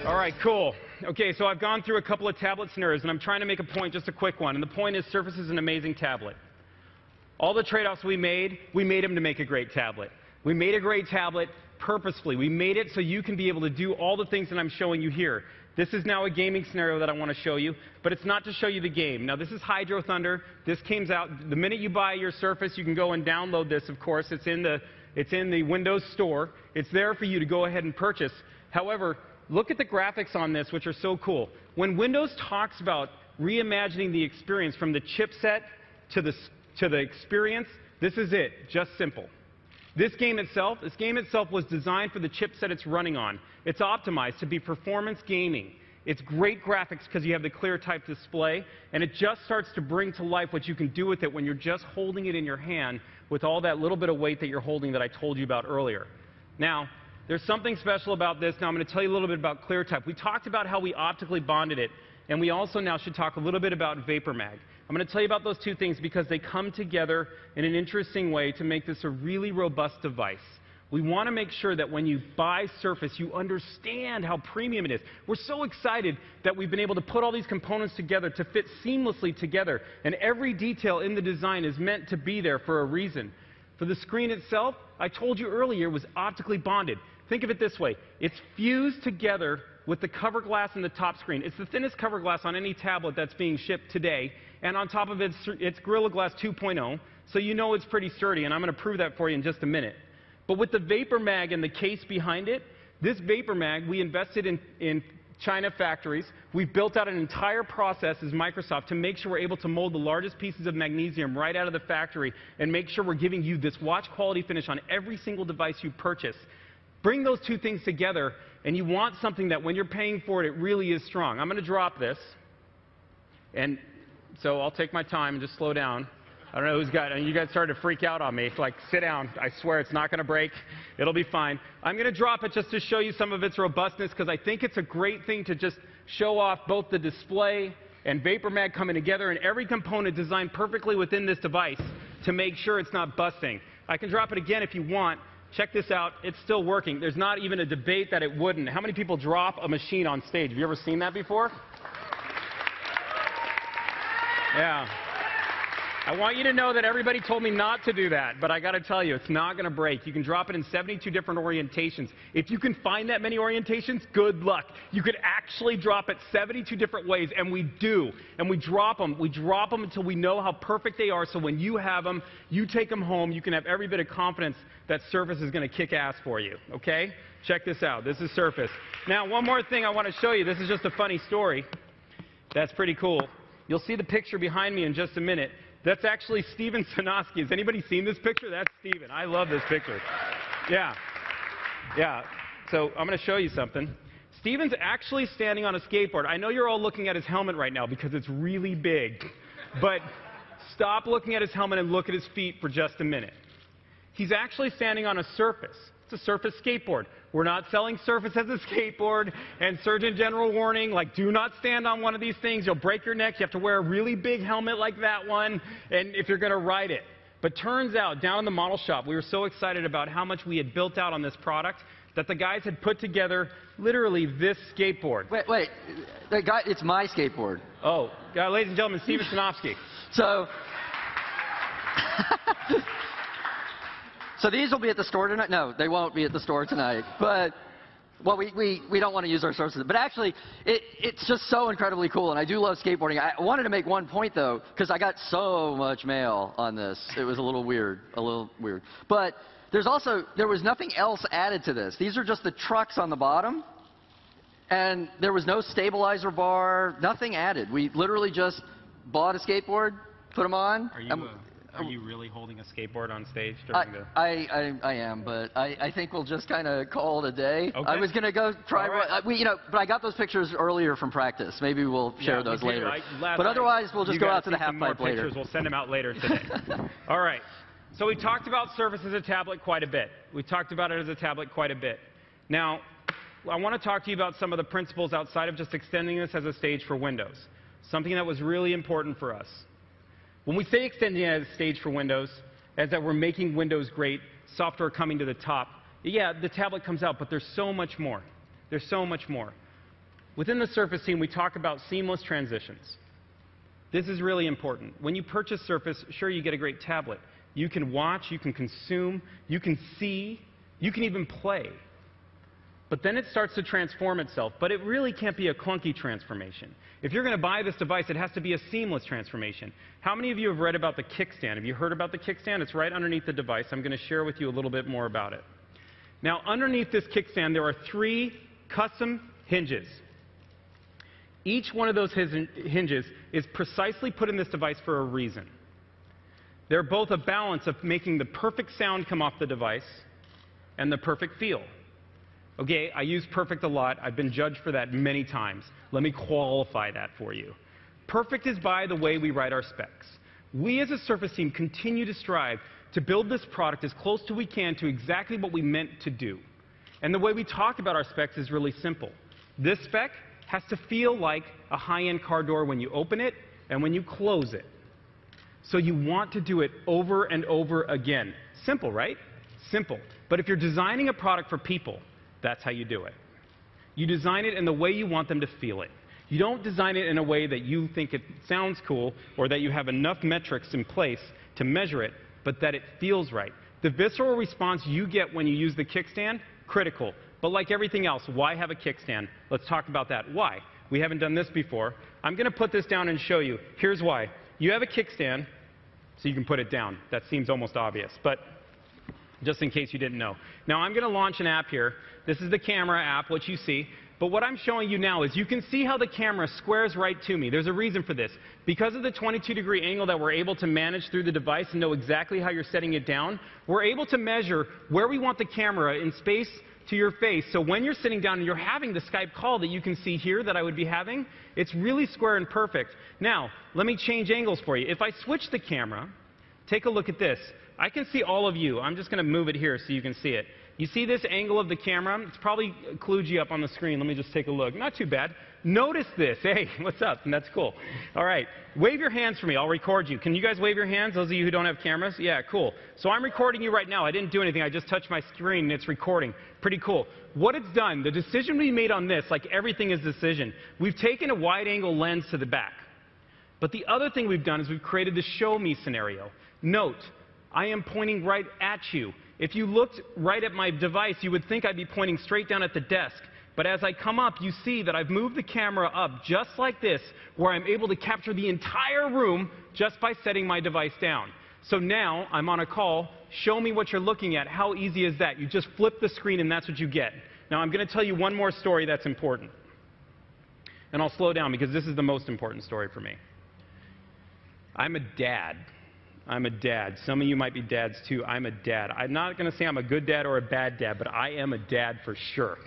All right, cool. Okay, so I've gone through a couple of tablet scenarios, and I'm trying to make a point, just a quick one. And the point is Surface is an amazing tablet. All the trade-offs we made them to make a great tablet. We made a great tablet purposefully. We made it so you can be able to do all the things that I'm showing you here. This is now a gaming scenario that I want to show you, but it's not to show you the game. Now, this is Hydro Thunder. This came out the minute you buy your Surface. You can go and download this, of course. It's in the Windows Store. It's there for you to go ahead and purchase. However, look at the graphics on this, which are so cool. When Windows talks about reimagining the experience from the chipset to the experience, this is it, just simple. This game itself was designed for the chipset it's running on. It's optimized to be performance gaming. It's great graphics because you have the clear type display, and it just starts to bring to life what you can do with it when you're just holding it in your hand with all that little bit of weight that you're holding that I told you about earlier. Now, there's something special about this. Now, I'm going to tell you a little bit about ClearType. We talked about how we optically bonded it, and we also now should talk a little bit about VaporMag. I'm going to tell you about those two things because they come together in an interesting way to make this a really robust device. We want to make sure that when you buy Surface, you understand how premium it is. We're so excited that we've been able to put all these components together to fit seamlessly together, and every detail in the design is meant to be there for a reason. For the screen itself, I told you earlier, it was optically bonded. Think of it this way. It's fused together with the cover glass in the top screen. It's the thinnest cover glass on any tablet that's being shipped today. And on top of it, it's Gorilla Glass 2.0, so you know it's pretty sturdy, and I'm going to prove that for you in just a minute. But with the VaporMag and the case behind it, this VaporMag, we invested in China factories. We've built out an entire process as Microsoft to make sure we're able to mold the largest pieces of magnesium right out of the factory and make sure we're giving you this watch quality finish on every single device you purchase. Bring those two things together, and you want something that when you're paying for it, it really is strong. I'm going to drop this, and so I'll take my time and just slow down. I don't know who's got it. You guys started to freak out on me. It's like, sit down. I swear it's not going to break. It'll be fine. I'm going to drop it just to show you some of its robustness because I think it's a great thing to just show off both the display and VaporMag coming together and every component designed perfectly within this device to make sure it's not busting. I can drop it again if you want. Check this out. It's still working. There's not even a debate that it wouldn't. How many people drop a machine on stage? Have you ever seen that before? Yeah. I want you to know that everybody told me not to do that, but I got to tell you, it's not going to break. You can drop it in 72 different orientations. If you can find that many orientations, good luck. You could actually drop it 72 different ways, and we do. And we drop them. We drop them until we know how perfect they are, so when you have them, you take them home, you can have every bit of confidence that Surface is going to kick ass for you, okay? Check this out. This is Surface. Now, one more thing I want to show you. This is just a funny story. That's pretty cool. You'll see the picture behind me in just a minute. That's actually Steven Sinofsky. Has anybody seen this picture? That's Steven. I love this picture. Yeah. Yeah. So I'm going to show you something. Steven's actually standing on a skateboard. I know you're all looking at his helmet right now because it's really big. But stop looking at his helmet and look at his feet for just a minute. He's actually standing on a Surface. It's a Surface skateboard. We're not selling Surface as a skateboard, and Surgeon General warning, like, do not stand on one of these things. You'll break your neck. You have to wear a really big helmet like that one, and if you're going to ride it. But turns out, down in the model shop, we were so excited about how much we had built out on this product that the guys had put together literally this skateboard. Wait. Guy, it's my skateboard. Oh, ladies and gentlemen, Steven Sinofsky. So these will be at the store tonight? No, they won't be at the store tonight. But, well, we don't want to use our sources. But actually, it's just so incredibly cool, and I do love skateboarding. I wanted to make one point, though, because I got so much mail on this. It was a little weird. But there was nothing else added to this. These are just the trucks on the bottom, and there was no stabilizer bar, nothing added. We literally just bought a skateboard, put them on. Are you really holding a skateboard on stage during the... I am, but I think we'll just kind of call it a day. Okay. I was going to go try... Right. But I got those pictures earlier from practice. Maybe we'll share those later. But otherwise, we'll just go out to the half pipe later. We'll send them out later today. All right. So we talked about Surface as a tablet quite a bit. We talked about it as a tablet quite a bit. Now, I want to talk to you about some of the principles outside of just extending this as a stage for Windows. Something that was really important for us. When we say extending it as a stage for Windows, as that we're making Windows great, software coming to the top, yeah, the tablet comes out, but there's so much more. There's so much more. Within the Surface team, we talk about seamless transitions. This is really important. When you purchase Surface, sure, you get a great tablet. You can watch, you can consume, you can see, you can even play. But then it starts to transform itself. But it really can't be a clunky transformation. If you're going to buy this device, it has to be a seamless transformation. How many of you have read about the kickstand? Have you heard about the kickstand? It's right underneath the device. I'm going to share with you a little bit more about it. Now, underneath this kickstand, there are 3 custom hinges. Each one of those hinges is precisely put in this device for a reason. They're both a balance of making the perfect sound come off the device and the perfect feel. Okay, I use perfect a lot. I've been judged for that many times. Let me qualify that for you. Perfect is by the way we write our specs. We as a Surface team continue to strive to build this product as close to we can to exactly what we meant to do. And the way we talk about our specs is really simple. This spec has to feel like a high-end car door when you open it and when you close it. So you want to do it over and over again. Simple, right? Simple. But if you're designing a product for people, that's how you do it. You design it in the way you want them to feel it. You don't design it in a way that you think it sounds cool or that you have enough metrics in place to measure it, but that it feels right. The visceral response you get when you use the kickstand, critical. But like everything else, why have a kickstand? Let's talk about that. Why? We haven't done this before. I'm going to put this down and show you. Here's why. You have a kickstand, so you can put it down. That seems almost obvious, but just in case you didn't know. Now I'm going to launch an app here. This is the camera app, what you see. But what I'm showing you now is you can see how the camera squares right to me. There's a reason for this. Because of the 22-degree angle that we're able to manage through the device and know exactly how you're setting it down, we're able to measure where we want the camera in space to your face. So when you're sitting down and you're having the Skype call that you can see here that I would be having, it's really square and perfect. Now, let me change angles for you. If I switch the camera, take a look at this. I can see all of you. I'm just going to move it here so you can see it. You see this angle of the camera? It's probably kludgy up on the screen. Let me just take a look. Not too bad. Notice this. Hey, what's up? And that's cool. All right. Wave your hands for me. I'll record you. Can you guys wave your hands, those of you who don't have cameras? Yeah, cool. So I'm recording you right now. I didn't do anything. I just touched my screen, and it's recording. Pretty cool. What it's done, the decision we made on this, like everything is decision, we've taken a wide-angle lens to the back. But the other thing we've done is we've created the show me scenario. Note, I am pointing right at you. If you looked right at my device, you would think I'd be pointing straight down at the desk. But as I come up, you see that I've moved the camera up just like this, where I'm able to capture the entire room just by setting my device down. So now I'm on a call. Show me what you're looking at. How easy is that? You just flip the screen and that's what you get. Now I'm going to tell you one more story that's important. And I'll slow down because this is the most important story for me. I'm a dad. I'm a dad. Some of you might be dads too. I'm a dad. I'm not going to say I'm a good dad or a bad dad, but I am a dad for sure.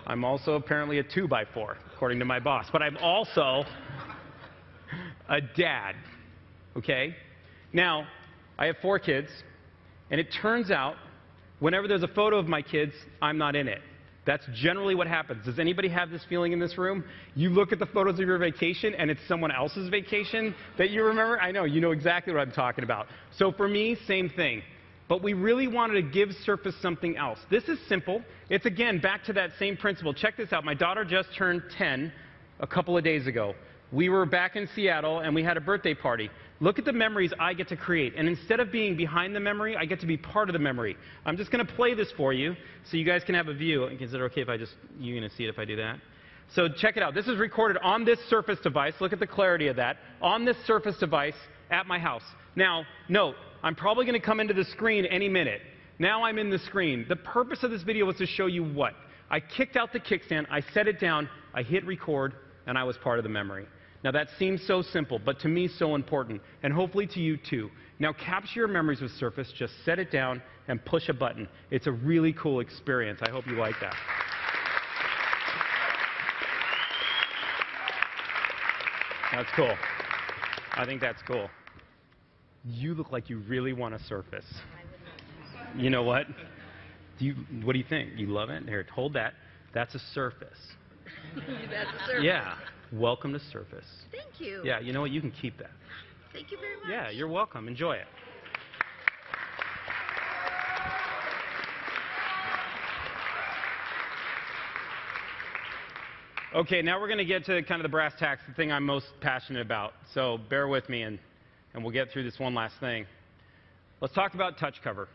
I'm also apparently a 2x4, according to my boss. But I'm also a dad. Okay? Now, I have 4 kids, and it turns out whenever there's a photo of my kids, I'm not in it. That's generally what happens. Does anybody have this feeling in this room? You look at the photos of your vacation, and it's someone else's vacation that you remember? I know, you know exactly what I'm talking about. So for me, same thing. But we really wanted to give Surface something else. This is simple. It's, again, back to that same principle. Check this out. My daughter just turned 10 a couple of days ago. We were back in Seattle, and we had a birthday party. Look at the memories I get to create. And instead of being behind the memory, I get to be part of the memory. I'm just going to play this for you so you guys can have a view. Is it okay if I just, you're going to see it if I do that? So check it out. This is recorded on this Surface device. Look at the clarity of that. On this Surface device at my house. Now, note, I'm probably going to come into the screen any minute. Now I'm in the screen. The purpose of this video was to show you what? I kicked out the kickstand, I set it down, I hit record, and I was part of the memory. Now that seems so simple, but to me so important, and hopefully to you too. Now capture your memories with Surface, just set it down and push a button. It's a really cool experience. I hope you like that. That's cool. I think that's cool. You look like you really want a Surface. You know what? What do you think? You love it? Here, hold that. That's a Surface. That's a Surface. Yeah. Welcome to Surface. Thank you. Yeah, you know what? You can keep that. Thank you very much. Yeah, you're welcome. Enjoy it. Okay, now we're going to get to kind of the brass tacks, the thing I'm most passionate about. So bear with me, and we'll get through this one last thing. Let's talk about touch cover.